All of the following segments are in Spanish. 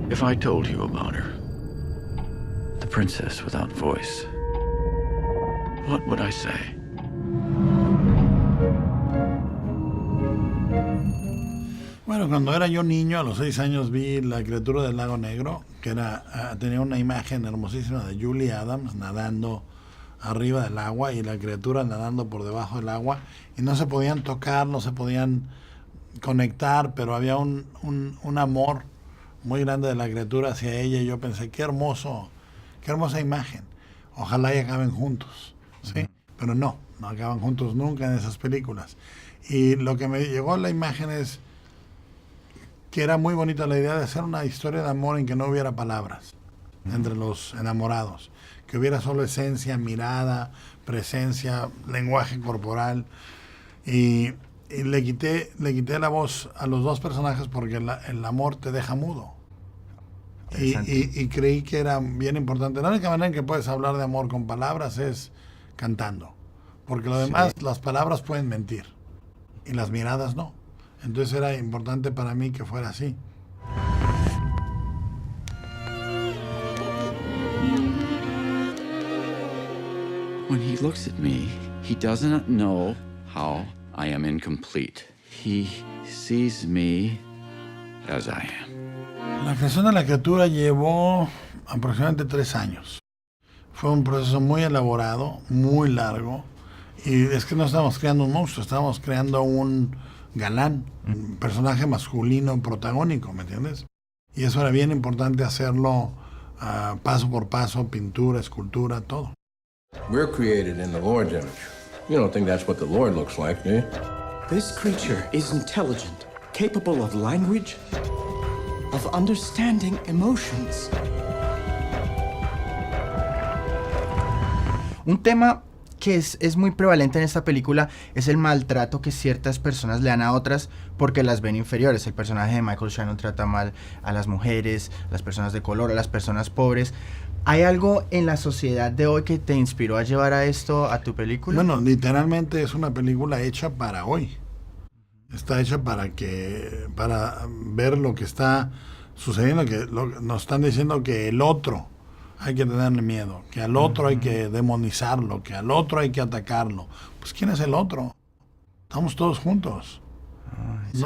If I told you about her, the princess without voice, what would I say? Bueno, cuando era yo niño, a los 6 años, vi La criatura del lago negro, que tenía una imagen hermosísima de Julie Adams nadando arriba del agua y la criatura nadando por debajo del agua, y no se podían tocar, no se podían conectar, pero había un amor muy grande de la criatura hacia ella, y yo pensé, qué hermosa imagen, ojalá y acaben juntos, ¿sí? Pero no acaban juntos nunca en esas películas. Y lo que me llegó a la imagen es que era muy bonita la idea de hacer una historia de amor en que no hubiera palabras entre los enamorados, que hubiera solo esencia, mirada, presencia, lenguaje corporal, y le quité la voz a los dos personajes porque el amor te deja mudo. Y creí que era bien importante. La única manera en que puedes hablar de amor con palabras es cantando, porque lo demás, las palabras pueden mentir y las miradas no. Entonces era importante para mí que fuera así. When he looks at me, he doesn't know how I am incomplete. He sees me as I am. La creación de la criatura llevó aproximadamente 3 años. Fue un proceso muy elaborado, muy largo, y es que no estábamos creando un monstruo, estábamos creando un galán, un personaje masculino protagónico, ¿me entiendes? Y eso era bien importante hacerlo paso por paso, pintura, escultura, todo. We're created in the Lord's image. You don't think that's what the Lord looks like, do you? This creature is intelligent, capable of language, of understanding emotions. Un tema que es muy prevalente en esta película es el maltrato que ciertas personas le dan a otras porque las ven inferiores. El personaje de Michael Shannon trata mal a las mujeres, a las personas de color, a las personas pobres. ¿Hay algo en la sociedad de hoy que te inspiró a llevar a esto a tu película? Bueno, literalmente es una película hecha para hoy. Está hecha para ver lo que está sucediendo, nos están diciendo que el otro hay que tenerle miedo, que al otro hay que demonizarlo, que al otro hay que atacarlo. Pues ¿quién es el otro? Estamos todos juntos.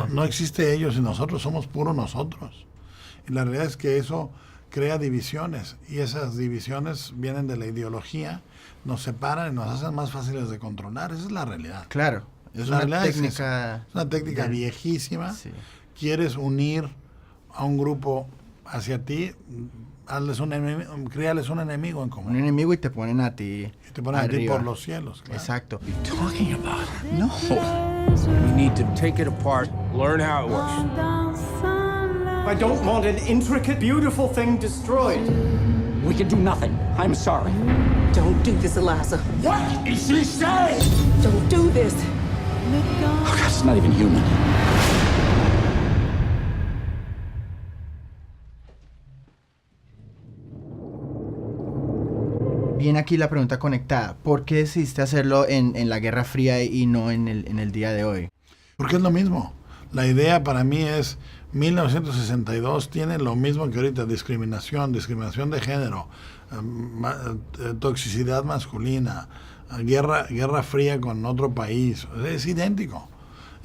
No existe ellos y nosotros, somos puro nosotros. Y la realidad es que eso crea divisiones, y esas divisiones vienen de la ideología, nos separan y nos hacen más fáciles de controlar. Esa es la realidad. Claro, es una técnica viejísima. Sí. Quieres unir a un grupo hacia ti, créales un enemigo en común. Un enemigo y te ponen a ti. Y te ponen arriba. a ti por los cielos. Claro. Exacto. What are you talking about? No. We need to take it apart, learn how it works. I don't want an intricate, beautiful thing destroyed. We can do nothing. I'm sorry. Don't do this, Eliza. What is she saying? Don't do this. Oh, God, it's not even human. Viene aquí la pregunta conectada. ¿Por qué decidiste hacerlo en la Guerra Fría y no en el día de hoy? Porque es lo mismo. La idea para mí es 1962 tiene lo mismo que ahorita: discriminación de género, toxicidad masculina, guerra fría con otro país. Es idéntico.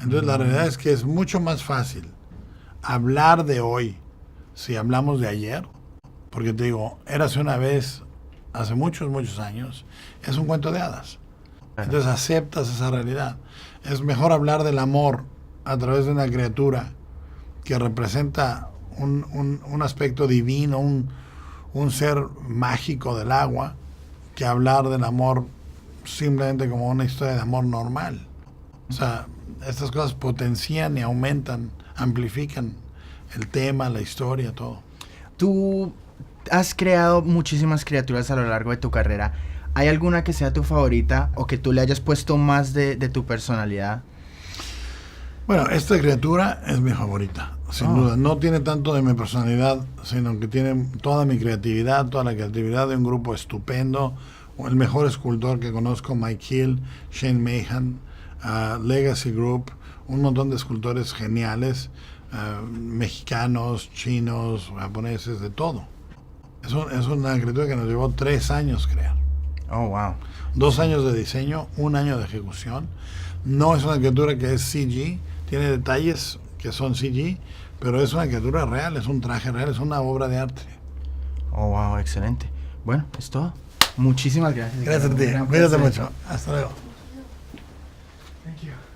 Entonces la realidad es que es mucho más fácil hablar de hoy si hablamos de ayer, porque te digo, érase una vez hace muchos años, es un cuento de hadas. Entonces aceptas esa realidad. Es mejor hablar del amor a través de una criatura que representa un aspecto divino, un ser mágico del agua, que hablar del amor simplemente como una historia de amor normal. O sea, estas cosas potencian y aumentan, amplifican el tema, la historia, todo. Tú has creado muchísimas criaturas a lo largo de tu carrera. ¿Hay alguna que sea tu favorita o que tú le hayas puesto más de tu personalidad? Bueno, esta criatura es mi favorita, sin duda. No tiene tanto de mi personalidad, sino que tiene toda mi creatividad, toda la creatividad de un grupo estupendo. El mejor escultor que conozco, Mike Hill, Shane Mahan, Legacy Group, un montón de escultores geniales, mexicanos, chinos, japoneses, de todo. Es una criatura que nos llevó 3 años crear. Oh, wow. 2 años de diseño, 1 año de ejecución. No es una criatura que es CG, tiene detalles que son CG, pero es una criatura real, es un traje real, es una obra de arte. Oh, wow, excelente. Bueno, es todo. Muchísimas gracias. Gracias a ti, Un gran cuídate placer. mucho. Hasta luego. Thank you.